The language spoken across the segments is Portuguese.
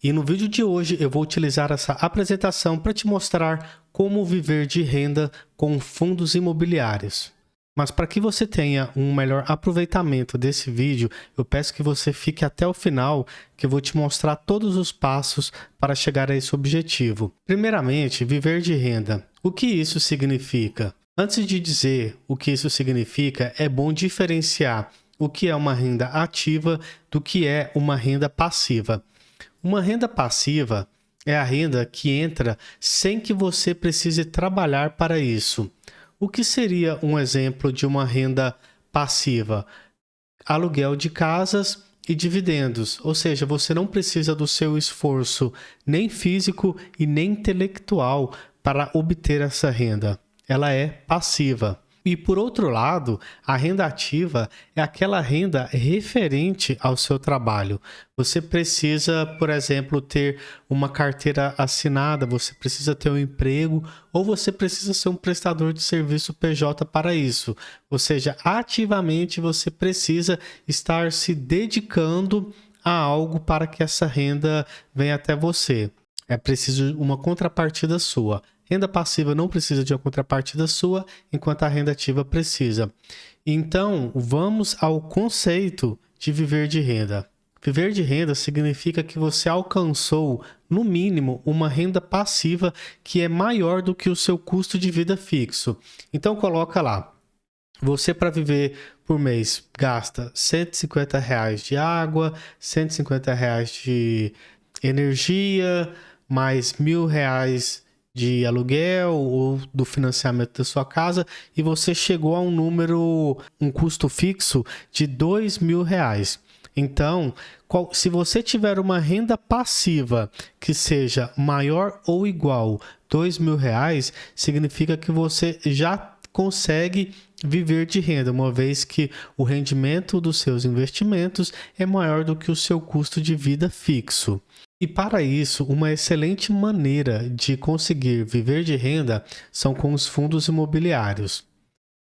E no vídeo de hoje eu vou utilizar essa apresentação para te mostrar como viver de renda com fundos imobiliários. Mas para que você tenha um melhor aproveitamento desse vídeo, eu peço que você fique até o final, que eu vou te mostrar todos os passos para chegar a esse objetivo. Primeiramente, viver de renda. O que isso significa? Antes de dizer o que isso significa, é bom diferenciar o que é uma renda ativa do que é uma renda passiva. Uma renda passiva é a renda que entra sem que você precise trabalhar para isso. O que seria um exemplo de uma renda passiva? Aluguel de casas e dividendos, ou seja, você não precisa do seu esforço nem físico e nem intelectual para obter essa renda. Ela é passiva. E por outro lado, a renda ativa é aquela renda referente ao seu trabalho. Você precisa, por exemplo, ter uma carteira assinada, você precisa ter um emprego ou você precisa ser um prestador de serviço PJ para isso. Ou seja, ativamente você precisa estar se dedicando a algo para que essa renda venha até você. É preciso uma contrapartida sua. Renda passiva não precisa de uma contrapartida sua, enquanto a renda ativa precisa. Então, vamos ao conceito de viver de renda. Viver de renda significa que você alcançou, no mínimo, uma renda passiva que é maior do que o seu custo de vida fixo. Então, coloca lá. Você, para viver por mês, gasta R$150 de água, R$150 de energia, mais R$1.000 de aluguel ou do financiamento da sua casa, e você chegou a um custo fixo de R$2.000. Então, se você tiver uma renda passiva que seja maior ou igual a R$2.000, significa que você já consegue viver de renda, uma vez que o rendimento dos seus investimentos é maior do que o seu custo de vida fixo. E para isso, uma excelente maneira de conseguir viver de renda são com os fundos imobiliários.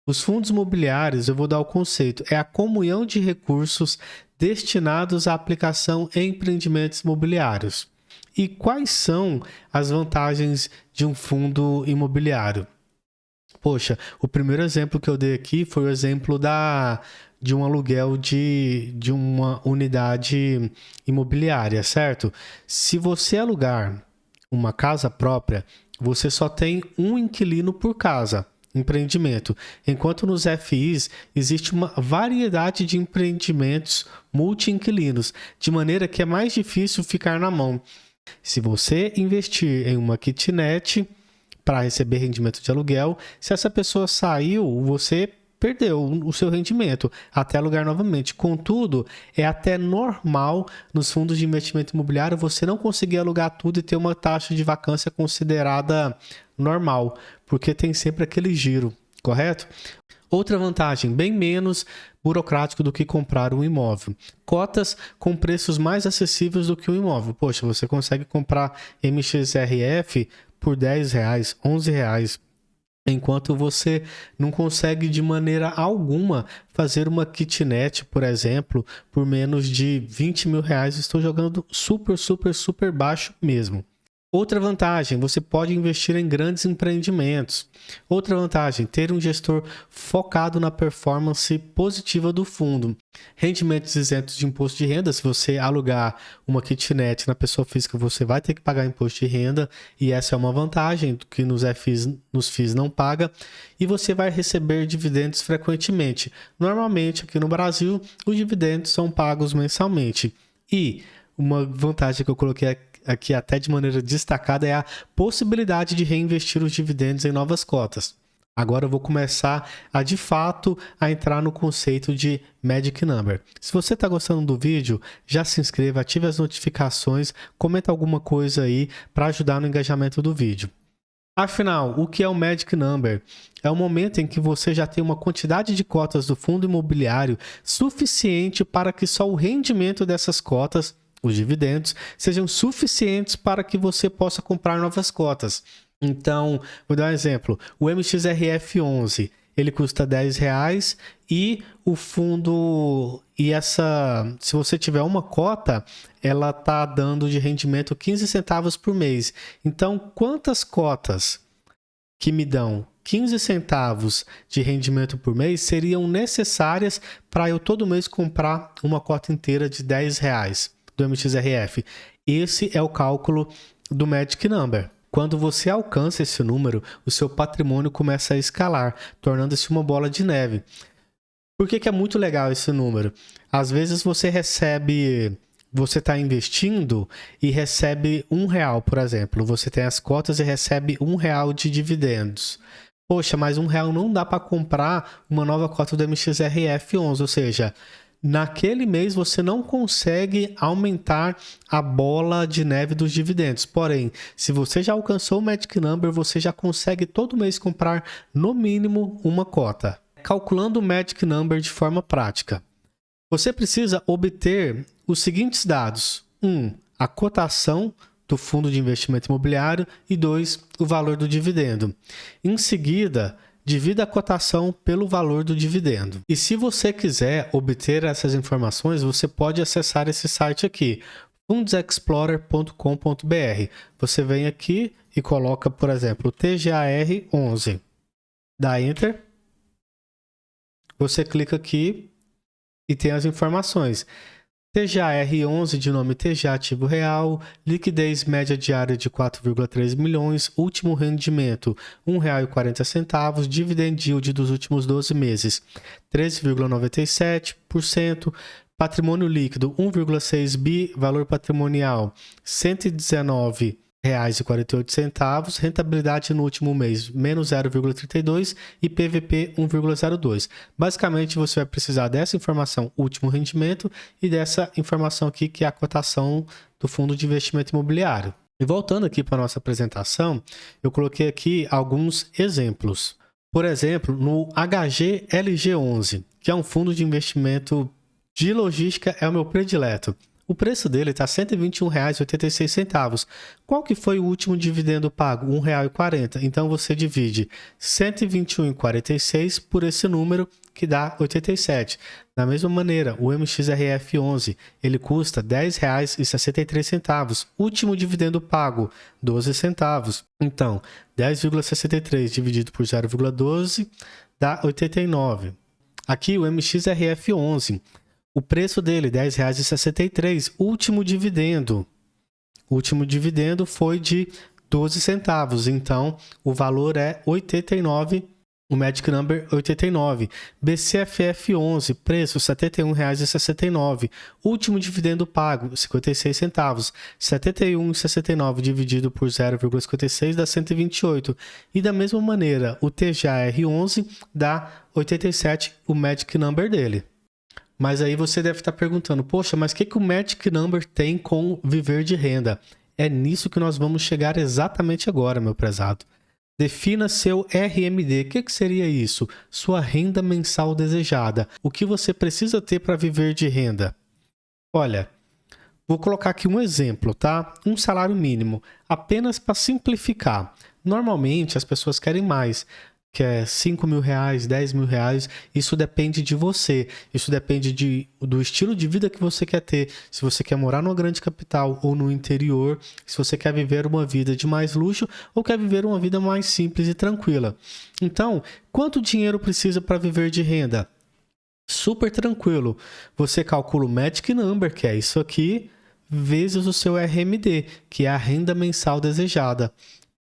Os fundos imobiliários, eu vou dar o conceito, é a comunhão de recursos destinados à aplicação em empreendimentos imobiliários. E quais são as vantagens de um fundo imobiliário? Poxa, o primeiro exemplo que eu dei aqui foi o exemplo de um aluguel de uma unidade imobiliária, certo? Se você alugar uma casa própria, você só tem um inquilino por casa, empreendimento. Enquanto nos FIs existe uma variedade de empreendimentos multi-inquilinos, de maneira que é mais difícil ficar na mão. Se você investir em uma kitnet para receber rendimento de aluguel, se essa pessoa saiu, você perdeu o seu rendimento até alugar novamente. Contudo, é até normal nos fundos de investimento imobiliário você não conseguir alugar tudo e ter uma taxa de vacância considerada normal, porque tem sempre aquele giro, correto? Outra vantagem, bem menos burocrático do que comprar um imóvel. Cotas com preços mais acessíveis do que um imóvel. Poxa, você consegue comprar MXRF por R$10, R$11, enquanto você não consegue de maneira alguma fazer uma kitnet, por exemplo, por menos de R$20.000. Estou jogando super baixo mesmo. Outra vantagem, você pode investir em grandes empreendimentos. Outra vantagem, ter um gestor focado na performance positiva do fundo. Rendimentos isentos de imposto de renda. Se você alugar uma kitnet na pessoa física, você vai ter que pagar imposto de renda, e essa é uma vantagem que nos FIs não paga. E você vai receber dividendos frequentemente. Normalmente, aqui no Brasil, os dividendos são pagos mensalmente. E uma vantagem que eu coloquei aqui até de maneira destacada é a possibilidade de reinvestir os dividendos em novas cotas. Agora eu vou começar de fato a entrar no conceito de Magic Number. Se você está gostando do vídeo, já se inscreva, ative as notificações, comenta alguma coisa aí para ajudar no engajamento do vídeo. Afinal, o que é o Magic Number? É o momento em que você já tem uma quantidade de cotas do fundo imobiliário suficiente para que só o rendimento dessas cotas, os dividendos, sejam suficientes para que você possa comprar novas cotas. Então, vou dar um exemplo. O MXRF11, ele custa R$10 e o fundo, se você tiver uma cota, ela tá dando de rendimento 15 centavos por mês. Então, quantas cotas que me dão 15 centavos de rendimento por mês seriam necessárias para eu todo mês comprar uma cota inteira de R$10 do MXRF? Esse é o cálculo do Magic Number. Quando você alcança esse número, o seu patrimônio começa a escalar, tornando-se uma bola de neve. Por que é muito legal esse número? Às vezes você está investindo e recebe R$1, por exemplo. Você tem as cotas e recebe R$1 de dividendos. Poxa, mas R$1 não dá para comprar uma nova cota do MXRF11, ou seja, naquele mês você não consegue aumentar a bola de neve dos dividendos. Porém, se você já alcançou o Magic Number, você já consegue todo mês comprar no mínimo uma cota. Calculando o Magic Number de forma prática, você precisa obter os seguintes dados. 1. A cotação do fundo de investimento imobiliário e 2. O valor do dividendo. Em seguida, divida a cotação pelo valor do dividendo. E se você quiser obter essas informações, você pode acessar esse site aqui, fundosexplorer.com.br. Você vem aqui e coloca, por exemplo, TGAR11. Dá Enter. Você clica aqui e tem as informações. TGAR11 de nome TGA Ativo Real, liquidez média diária de 4,3 milhões, último rendimento R$1,40, dividend yield dos últimos 12 meses 13,97%, patrimônio líquido 1,6 bi, valor patrimonial R$119,48, rentabilidade no último mês menos 0,32 e PVP 1,02. Basicamente você vai precisar dessa informação, último rendimento, e dessa informação aqui que é a cotação do fundo de investimento imobiliário. E voltando aqui para a nossa apresentação, eu coloquei aqui alguns exemplos. Por exemplo, no HGLG11, que é um fundo de investimento de logística, é o meu predileto. O preço dele está R$ 121,86. Qual que foi o último dividendo pago? R$ 1,40. Então você divide R$ 121,46 por esse número, que dá 87. Da mesma maneira, o MXRF11, ele custa R$ 10,63. Último dividendo pago, 12 centavos. Então, 10,63 dividido por 0,12 dá 89. Aqui o MXRF11, o preço dele, R$ 10,63. Último dividendo foi de 12 centavos. Então, o valor é 89, o Magic Number 89. BCFF11, preço R$ 71,69. Último dividendo pago, 56 centavos. 71,69 dividido por 0,56 dá 128. E da mesma maneira, o TGAR11 dá 87, o Magic Number dele. Mas aí você deve estar perguntando, poxa, mas o que o Magic Number tem com viver de renda? É nisso que nós vamos chegar exatamente agora, meu prezado. Defina seu RMD. O que seria isso? Sua renda mensal desejada. O que você precisa ter para viver de renda? Olha, vou colocar aqui um exemplo, tá? Um salário mínimo, apenas para simplificar. Normalmente as pessoas querem mais. Que é R$5 mil, R$10 mil, isso depende de você, isso depende do estilo de vida que você quer ter, se você quer morar numa grande capital ou no interior, se você quer viver uma vida de mais luxo ou quer viver uma vida mais simples e tranquila. Então, quanto dinheiro precisa para viver de renda? Super tranquilo, você calcula o Magic Number, que é isso aqui, vezes o seu RMD, que é a renda mensal desejada.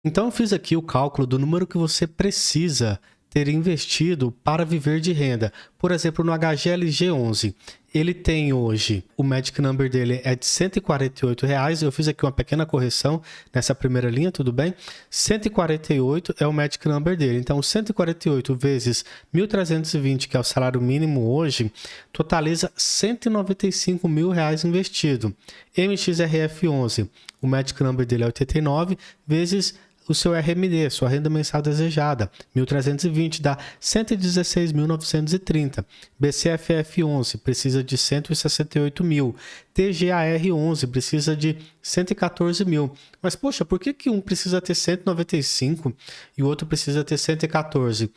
Então eu fiz aqui o cálculo do número que você precisa ter investido para viver de renda. Por exemplo, no HGLG11, ele tem hoje, o Magic Number dele é de R$ 148. Eu fiz aqui uma pequena correção nessa primeira linha, tudo bem? 148 é o Magic Number dele. Então, 148 vezes 1.320, que é o salário mínimo hoje, totaliza R$ 195 mil investido. MXRF11, o Magic Number dele é 89 vezes o seu RMD, sua renda mensal desejada, 1.320 dá 116.930. BCFF11 precisa de 168 mil. TGAR11 precisa de 114 mil. Mas, poxa, por que um precisa ter 195 e o outro precisa ter 114?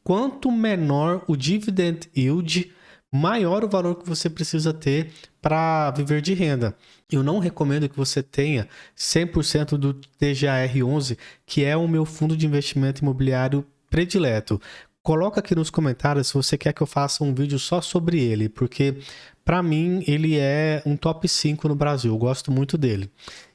quanto menor o dividend yield, maior o valor que você precisa ter para viver de renda. Eu não recomendo que você tenha 100% do TGAR11, que é o meu fundo de investimento imobiliário predileto. Coloca aqui nos comentários se você quer que eu faça um vídeo só sobre ele, porque para mim ele é um top 5 no Brasil, eu gosto muito dele.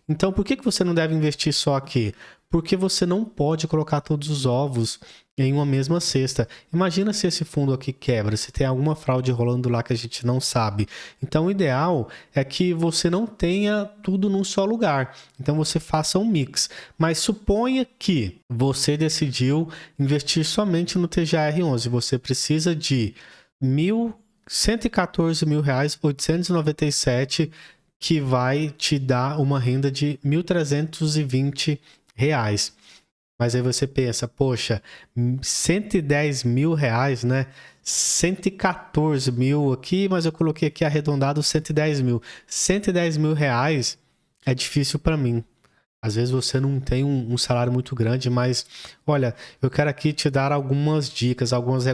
Então por que você não deve investir só aqui? Porque você não pode colocar todos os ovos em uma mesma cesta. Imagina se esse fundo aqui quebra, se tem alguma fraude rolando lá que a gente não sabe. Então o ideal é que você não tenha tudo num só lugar. Então você faça um mix. Mas suponha que você decidiu investir somente no TGAR11. Você precisa de R$ 114.897, que vai te dar uma renda de R$ 1.320. Mas aí você pensa, poxa, 110 mil reais, né? 114 mil aqui, mas eu coloquei aqui arredondado 110 mil. 110 mil reais é difícil para mim. Às vezes você não tem um salário muito grande, mas olha, eu quero aqui te dar algumas dicas, alguns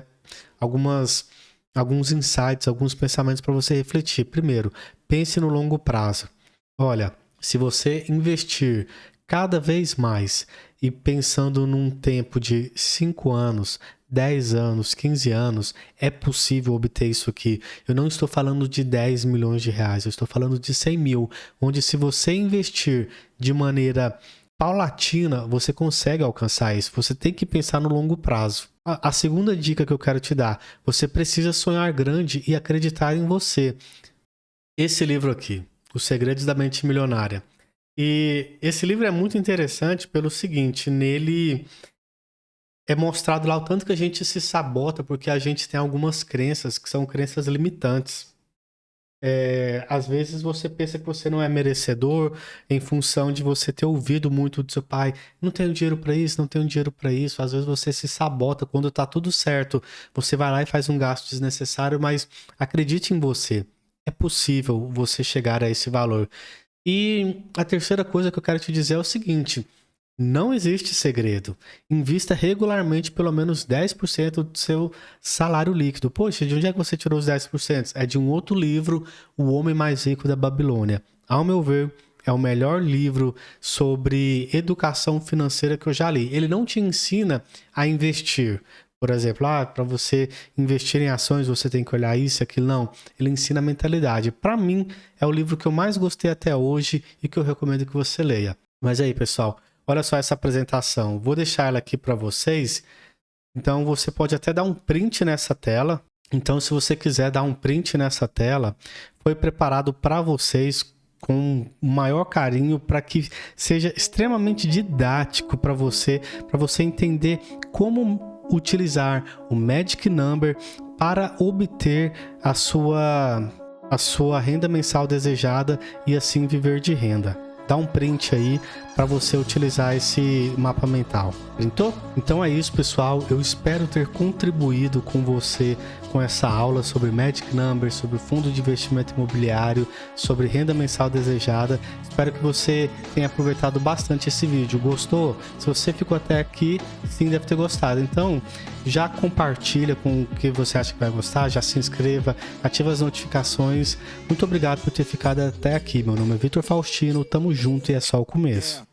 insights, alguns pensamentos para você refletir. Primeiro, pense no longo prazo. Olha, se você investir cada vez mais e pensando num tempo de 5 anos, 10 anos, 15 anos, é possível obter isso aqui. Eu não estou falando de 10 milhões de reais, eu estou falando de 100 mil, onde se você investir de maneira paulatina, você consegue alcançar isso. Você tem que pensar no longo prazo. A segunda dica que eu quero te dar, você precisa sonhar grande e acreditar em você. Esse livro aqui, Os Segredos da Mente Milionária. E esse livro é muito interessante pelo seguinte, nele é mostrado lá o tanto que a gente se sabota porque a gente tem algumas crenças que são crenças limitantes. Às vezes você pensa que você não é merecedor em função de você ter ouvido muito do seu pai, não tenho dinheiro para isso, não tenho dinheiro para isso. Às vezes você se sabota quando tá tudo certo, você vai lá e faz um gasto desnecessário, mas acredite em você, é possível você chegar a esse valor. E a terceira coisa que eu quero te dizer é o seguinte, não existe segredo. Invista regularmente pelo menos 10% do seu salário líquido. Poxa, de onde é que você tirou os 10%? É de um outro livro, O Homem Mais Rico da Babilônia. Ao meu ver, é o melhor livro sobre educação financeira que eu já li. Ele não te ensina a investir. Por exemplo, para você investir em ações você tem que olhar isso e aquilo. Não, ele ensina a mentalidade. Para mim, é o livro que eu mais gostei até hoje e que eu recomendo que você leia. Mas aí, pessoal, olha só essa apresentação. Vou deixar ela aqui para vocês. Então, você pode até dar um print nessa tela. Então, se você quiser dar um print nessa tela, foi preparado para vocês com o maior carinho para que seja extremamente didático para você entender como utilizar o Magic Number para obter a sua renda mensal desejada e assim viver de renda. Dá um print aí para você utilizar esse mapa mental. Printou? Então é isso, pessoal. Eu espero ter contribuído com você com essa aula sobre Magic Number, sobre fundo de investimento imobiliário, sobre renda mensal desejada. Espero que você tenha aproveitado bastante esse vídeo. Gostou? Se você ficou até aqui, sim, deve ter gostado. Então, já compartilha com o que você acha que vai gostar, já se inscreva, ativa as notificações. Muito obrigado por ter ficado até aqui. Meu nome é Vitor Faustino, tamo junto e é só o começo.